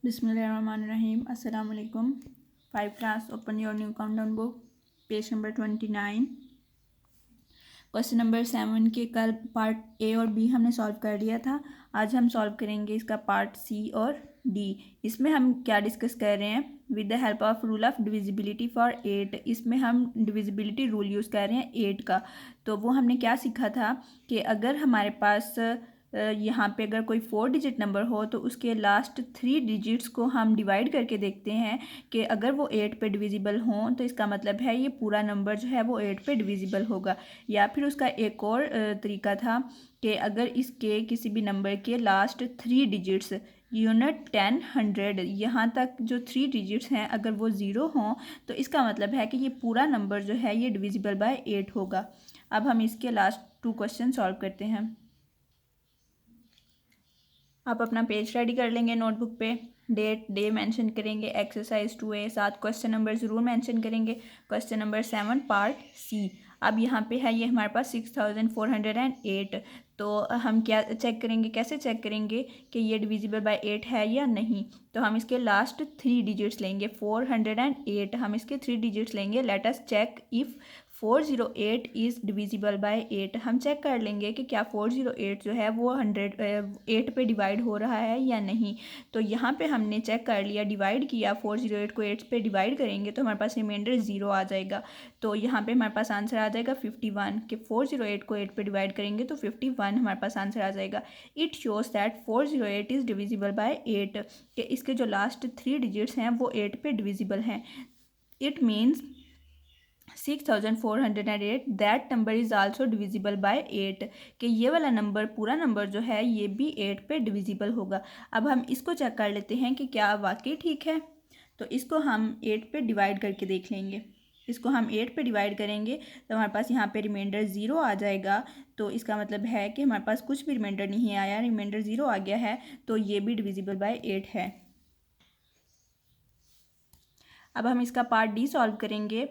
बिस्मिल्लाहिर्रहमानिर्रहीम। अस्सलाम वालेकुम। 5 class open your new countdown book, page number 29। Question number 7 के कल पार्ट ए और बी हमने सॉल्व कर लिया था। आज हम सॉल्व करेंगे इसका पार्ट सी और डी। इसमें हम क्या डिस्कस कर रहे हैं? With the help of rule of divisibility for 8। इसमें हम डिविजिबिलिटी रूल यूज़ कर रहे हैं 8 का। तो वो हमने क्या सीखा था कि अगर हमारे पास यहाँ पे अगर कोई 4 डिजिट नंबर हो तो उसके लास्ट 3 डिजिट्स को हम डिवाइड करके देखते हैं कि अगर वो 8 पे डिविजिबल हों तो इसका मतलब है ये पूरा नंबर जो है वो 8 पे डिविजिबल होगा। या फिर उसका एक और तरीका था कि अगर इसके किसी भी नंबर के लास्ट 3 डिजिट्स यूनिट 10 100 यहाँ तक जो 3 डिजिट्स हैं अगर वो ज़ीरो हों तो इसका मतलब है कि ये पूरा नंबर जो है ये डिविजिबल बाय 8 होगा। अब हम इसके लास्ट 2 क्वेश्चन सॉल्व करते हैं। आप अपना पेज रेडी कर लेंगे नोटबुक पे, डेट डे मेंशन करेंगे, एक्सरसाइज 2A, साथ क्वेश्चन नंबर ज़रूर मेंशन करेंगे। Question number 7 part C. अब यहाँ पे है ये हमारे पास 6408। तो हम क्या चेक करेंगे, कैसे चेक करेंगे कि ये डिविजिबल बाय 8 है या नहीं? तो हम इसके लास्ट 3 डिजिट्स लेंगे। 408 हम इसके 3 डिजिट्स लेंगे। Let us check if 408 is divisible by 8। हम चेक कर लेंगे कि क्या 408 जो है वो 8 पे डिवाइड हो रहा है या नहीं। तो यहाँ पे हमने चेक कर लिया, डिवाइड किया, 408 को 8 पे डिवाइड करेंगे तो हमारे पास रिमाइंडर 0 आ जाएगा। तो यहाँ पे हमारे पास आंसर आ जाएगा 51 कि 408 को 8 पे डिवाइड करेंगे तो 51 हमारे पास आंसर आ जाएगा। It shows that 408 is divisible by 8 कि इसके जो लास्ट 3 डिजिट्स हैं वो 8 पे डिविजिबल हैं। It means 6408 that number is also divisible by 8 कि ये वाला नंबर पूरा नंबर जो है ये भी 8 पे डिविजिबल होगा। अब हम इसको चेक कर लेते हैं कि क्या वाकई ठीक है। तो इसको हम 8 पे डिवाइड करके देख लेंगे। इसको हम 8 पे डिवाइड करेंगे तो हमारे पास यहाँ पे रिमाइंडर 0 आ जाएगा। तो इसका मतलब है कि हमारे पास कुछ भी रिमाइंडर नहीं आया, रिमाइंडर 0 आ गया है, तो ये भी डिविजिबल बाय 8 है। अब हम इसका पार्ट डी सॉल्व करेंगे।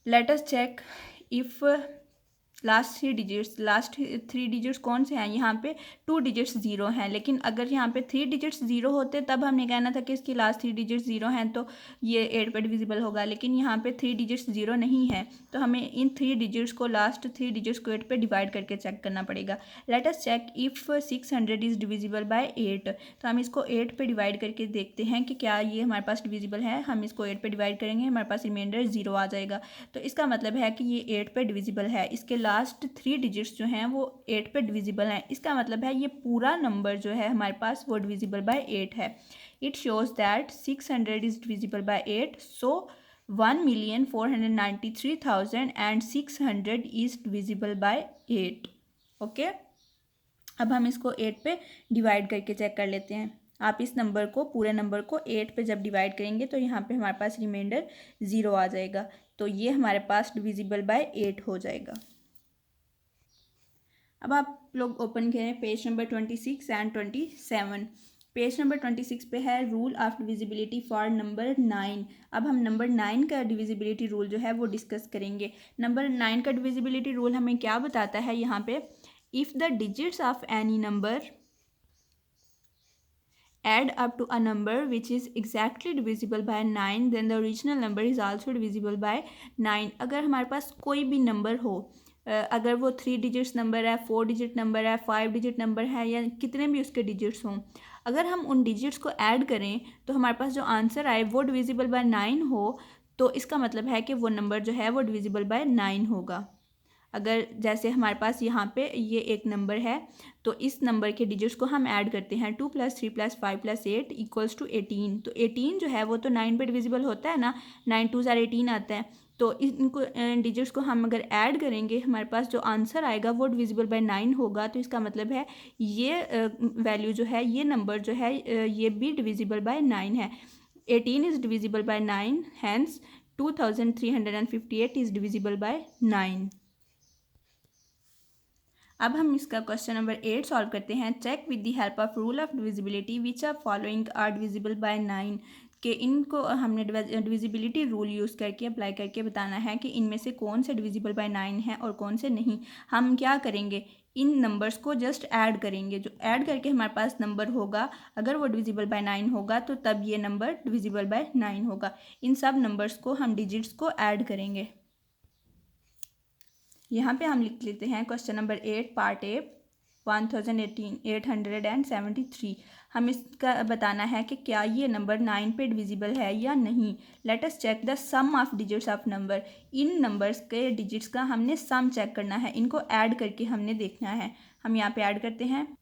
Let us check if last 3 digits कौन से हैं? यहाँ पे 2 डिजिट्स ज़ीरो हैं, लेकिन अगर यहाँ पे 3 डिजिट्स ज़ीरो होते तब हमने कहना था कि इसकी लास्ट 3 डिजिट्स ज़ीरो हैं तो ये 8 पे डिविजिबल होगा। लेकिन यहाँ पे 3 डिजिट्स ज़ीरो नहीं है तो हमें इन 3 डिजिट्स को, लास्ट 3 डिजिट्स को 8 पे डिवाइड करके चेक करना पड़ेगा। Let us check if 600 is divisible by 8। तो हम इसको 8 पे डिवाइड करके देखते हैं कि क्या ये हमारे पास डिविजिबल है। हम इसको 8 पे डिवाइड करेंगे, हमारे पास रिमाइंडर 0 आ जाएगा। तो इसका मतलब है कि ये 8 पे डिविजिबल है। इसके लास्ट 3 डिजिट्स जो हैं वो 8 पे डिविजिबल हैं। इसका मतलब है ये पूरा नंबर जो है हमारे पास वो डिविजिबल बाय 8 है। It shows that 600 is divisible by 8, so 1,493,600 is divisible by 8। Okay, अब हम इसको 8 पे डिवाइड करके चेक कर लेते हैं। आप इस नंबर को, पूरे नंबर को 8 पे जब डिवाइड करेंगे तो यहाँ पे हमारे पास रिमाइंडर 0 आ जाएगा। तो ये हमारे पास डिविजिबल बाय 8 हो जाएगा। अब आप लोग ओपन करें page number 26 and 27। Page number 26 पे है rule of divisibility for number 9। अब हम नंबर 9 का डिविजिबिलिटी रूल जो है वो डिस्कस करेंगे। नंबर 9 का डिविजिबिलिटी रूल हमें क्या बताता है? यहाँ पे if the digits of any number add up to a number which is exactly divisible by 9 then the original number is also divisible by 9। अगर हमारे पास कोई भी नंबर हो, अगर वो 3 डिजिट्स नंबर है, 4 डिजिट नंबर है, 5 डिजिट नंबर है, या कितने भी उसके डिजिट्स हों, अगर हम उन डिजिट्स को ऐड करें तो हमारे पास जो आंसर आए वो डिविजिबल बाय 9 हो तो इसका मतलब है कि वो नंबर जो है वो डिविजिबल बाय 9 होगा। अगर जैसे हमारे पास यहाँ पे ये एक नंबर है तो इस नंबर के डिजिट्स को हम ऐड करते हैं, 2 + 3 + 5 + 8 = 18। तो 18 जो है वो तो 9 पे डिविजिबल होता है ना, 9 2 * 18 आता है। तो इनको डिजिट्स को हम अगर ऐड करेंगे हमारे पास जो आंसर आएगा वो डिविजिबल बाय 9 होगा। तो इसका मतलब है ये वैल्यू जो है, ये नंबर जो है, ये भी डिविजिबल बाय 9 है। 18 is divisible by 9, hence 2358 is divisible by 9। अब हम इसका क्वेश्चन नंबर 8 सॉल्व करते हैं। Check with the help of rule of divisibility which are following are divisible by 9 कि इनको हमने डिविजिबिलिटी रूल यूज़ करके अप्लाई करके बताना है कि इनमें से कौन से डिविजिबल बाय 9 है और कौन से नहीं। हम क्या करेंगे, इन नंबर्स को जस्ट ऐड करेंगे, जो ऐड करके हमारे पास नंबर होगा, अगर वो डिविजिबल बाय 9 होगा तो तब ये नंबर डिविजिबल बाय 9 होगा। इन सब नंबर्स को हम डिजिट्स को ऐड करेंगे। यहाँ पे हम लिख लेते हैं क्वेश्चन नंबर 8 पार्ट ए 1873। हम इसका बताना है कि क्या ये नंबर 9 पे डिविजिबल है या नहीं। Let us check the sum of digits of number. इन नंबर्स के डिजिट्स का हमने सम चेक करना है, इनको ऐड करके हमने देखना है। हम यहाँ पे ऐड करते हैं,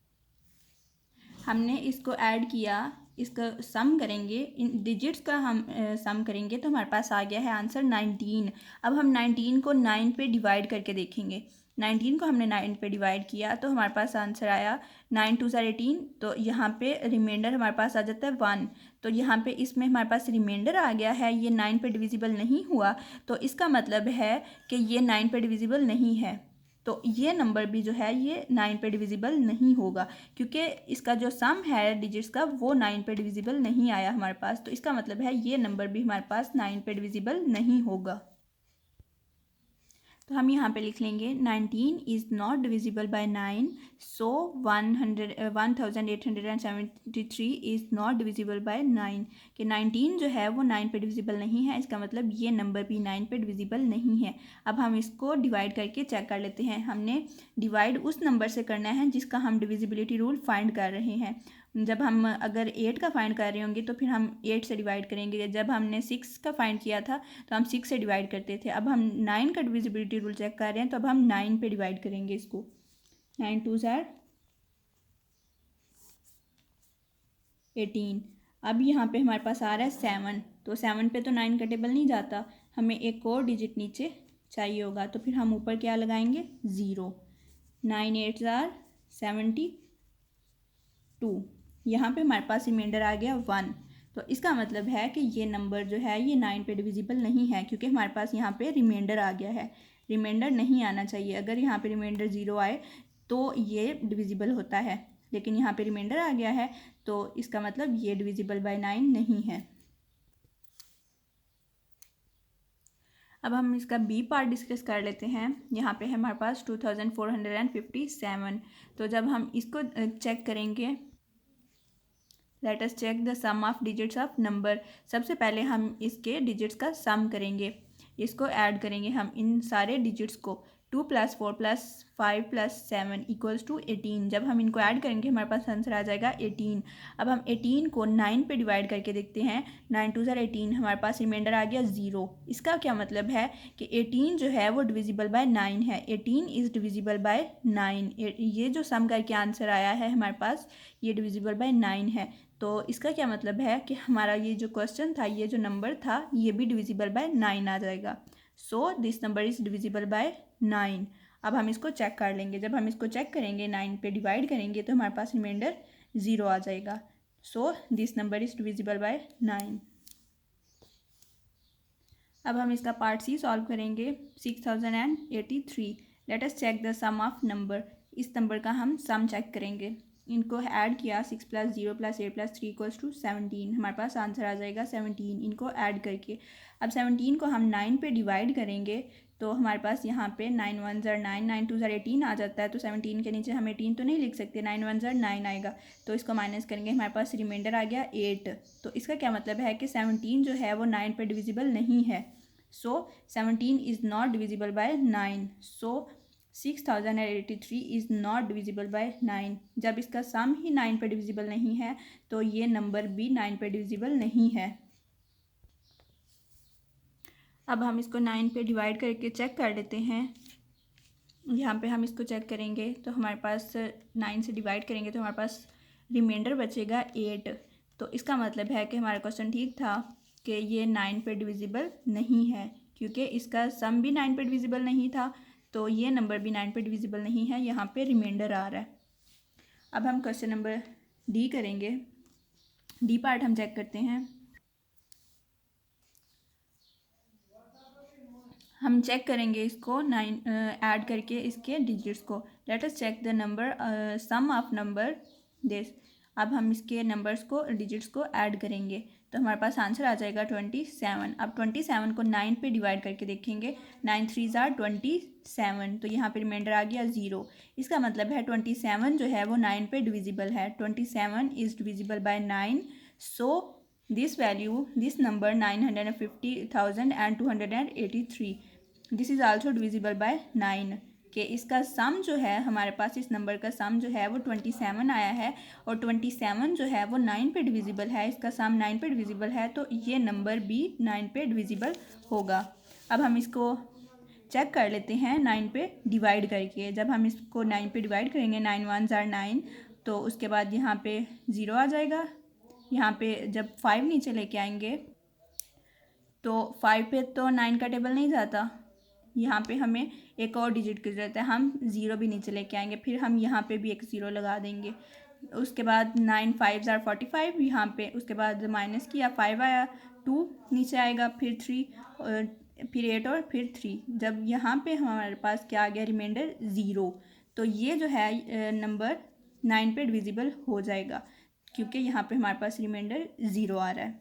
हमने इसको ऐड किया, इसका सम करेंगे, इन डिजिट्स का हम सम करेंगे तो हमारे पास आ गया है आंसर 19। अब हम 19 को 9 पे डिवाइड करके देखेंगे। 19 को हमने 9 पे डिवाइड किया तो हमारे पास आंसर आया 9 2 18। तो यहाँ पे रिमाइंडर हमारे पास आ जाता है 1। तो यहाँ पे इसमें हमारे पास रिमाइंडर आ गया है, ये 9 पे डिविजिबल नहीं हुआ, तो इसका मतलब है कि ये 9 पे डिविजिबल नहीं है। तो ये नंबर भी जो है ये 9 पे डिविजिबल नहीं होगा, क्योंकि इसका जो सम है डिजिट्स का वो 9 पे डिविजिबल नहीं आया हमारे पास। तो इसका मतलब है ये नंबर भी हमारे पास 9 पे डिविजिबल नहीं होगा। तो हम यहाँ पे लिख लेंगे 19 is not divisible by 9, so 1873 is not divisible by 9। कि 19 जो है वो 9 पे डिविजिबल नहीं है, इसका मतलब ये नंबर भी 9 पे डिविजिबल नहीं है। अब हम इसको डिवाइड करके चेक कर लेते हैं। हमने डिवाइड उस नंबर से करना है जिसका हम डिविजिबिलिटी रूल फाइंड कर रहे हैं। जब हम अगर 8 का फाइंड कर रहे होंगे तो फिर हम 8 से डिवाइड करेंगे। जब हमने 6 का फाइंड किया था तो हम 6 से डिवाइड करते थे। अब हम 9 का डिविजिबिलिटी रूल चेक कर रहे हैं तो अब हम 9 पे डिवाइड करेंगे इसको। 9 2 18। अब यहाँ पे हमारे पास आ रहा है 7, तो 7 पे तो 9 का टेबल नहीं जाता, हमें एक और डिजिट नीचे चाहिए होगा, तो फिर हम ऊपर क्या लगाएंगे 0। 9 8 72। यहाँ पे हमारे पास रिमाइंडर आ गया 1। तो इसका मतलब है कि ये नंबर जो है ये 9 पे डिविजिबल नहीं है, क्योंकि हमारे पास यहाँ पे रिमाइंडर आ गया है। रिमाइंडर नहीं आना चाहिए, अगर यहाँ पे रिमाइंडर 0 आए तो ये डिविजिबल होता है, लेकिन यहाँ पे रिमाइंडर आ गया है तो इसका मतलब ये डिविजिबल बाय 9 नहीं है। अब हम इसका बी पार्ट डिस्कस कर लेते हैं। यहाँ पे है हमारे पास 2457। तो जब हम इसको चेक करेंगे, let us check the sum of digits of number. सबसे पहले हम इसके डिजिट्स का सम करेंगे, इसको ऐड करेंगे हम इन सारे डिजिट्स को। 2 + 4 + 5 + 7 = 18। जब हम इनको ऐड करेंगे हमारे पास आंसर आ जाएगा 18। अब हम 18 को 9 पे डिवाइड करके देखते हैं। 9 2 18, हमारे पास रिमाइंडर आ गया 0। इसका क्या मतलब है कि 18 जो है वो डिविजिबल बाय 9 है। 18 इज़ डिविजिबल बाय 9। ये जो सम करके आंसर आया है हमारे पास ये डिविजिबल बाय 9 है। तो इसका क्या मतलब है कि हमारा ये जो क्वेश्चन था, ये जो नंबर था, ये भी डिविजिबल बाय 9 आ जाएगा। So this number is divisible by 9। अब हम इसको चेक कर लेंगे। जब हम इसको चेक करेंगे 9 पे डिवाइड करेंगे तो हमारे पास रिमाइंडर 0 आ जाएगा। So this number is divisible by 9। अब हम इसका पार्ट सी सॉल्व करेंगे। 6083। Let us check the sum of number. इस नंबर का हम सम चेक करेंगे। इनको ऐड किया 6 + 0 + 8 + 3 = 17। हमारे पास आंसर आ जाएगा 17 इनको ऐड करके। अब 17 को हम 9 पे डिवाइड करेंगे तो हमारे पास यहाँ पे 9 1 9, 9 2 18 आ जाता है। तो 17 के नीचे हम 18 तो नहीं लिख सकते, 9 1 9 आएगा, तो इसको माइनस करेंगे, हमारे पास रिमाइंडर आ गया 8। तो इसका क्या मतलब है कि 17 जो है वो 9 पे डिविजिबल नहीं है। सो 17 is not divisible by 9। So 6083 is not divisible by 9। जब इसका सम ही 9 पे डिविजिबल नहीं है तो ये नंबर भी 9 पे डिविजिबल नहीं है। अब हम इसको 9 पे डिवाइड करके चेक कर लेते हैं। यहाँ पे हम इसको चेक करेंगे तो हमारे पास 9 से डिवाइड करेंगे तो हमारे पास रिमाइंडर बचेगा 8। तो इसका मतलब है कि हमारा क्वेश्चन ठीक था कि ये 9 पे डिविजिबल नहीं है, क्योंकि इसका सम भी 9 पे डिविजिबल नहीं था, तो ये नंबर भी 9 पे डिविजिबल नहीं है। यहाँ पे रिमाइंडर आ रहा है। अब हम क्वेश्चन नंबर डी करेंगे। डी पार्ट हम चेक करते हैं। हम चेक करेंगे इसको 9 ऐड करके इसके डिजिट्स को। Let us check the number sum of number this. अब हम इसके नंबर्स को, डिजिट्स को ऐड करेंगे तो हमारे पास आंसर आ जाएगा 27। अब 27 को 9 पे डिवाइड करके देखेंगे, 9 3 ज़ार 27, तो यहाँ पे रिमाइंडर आ गया 0। इसका मतलब है 27 जो है वो 9 पे डिविजिबल है। 27 is divisible by 9, so this number 950,283 this is also divisible by 9 कि इसका सम जो है हमारे पास, इस नंबर का सम जो है वो 27 आया है और 27 जो है वो 9 पे डिविजिबल है। इसका सम 9 पे डिविजिबल है तो ये नंबर भी 9 पे डिविजिबल होगा। अब हम इसको चेक कर लेते हैं 9 पे डिवाइड करके। जब हम इसको 9 पे डिवाइड करेंगे, 9 1 ज़ार 9, तो उसके बाद यहाँ पे 0 आ जाएगा। यहाँ पे जब 5 नीचे लेके आएंगे तो 5 पे तो 9 का टेबल नहीं जाता, यहाँ पे हमें एक और डिजिट की ज़रूरत है। हम 0 भी नीचे लेके आएंगे, फिर हम यहाँ पे भी एक 0 लगा देंगे। उसके बाद 9 5 ज़ार 45 यहाँ पे, उसके बाद माइनस किया, 5 आया, 2 नीचे आएगा, फिर 3, फिर 8 और फिर 3। जब यहाँ पे हमारे पास क्या आ गया, रिमाइंडर 0, तो ये जो है नंबर 9 पे डिविजिबल हो जाएगा क्योंकि यहाँ पे हमारे पास रिमाइंडर 0 आ रहा है।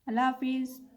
अल्लाह हाफिज़।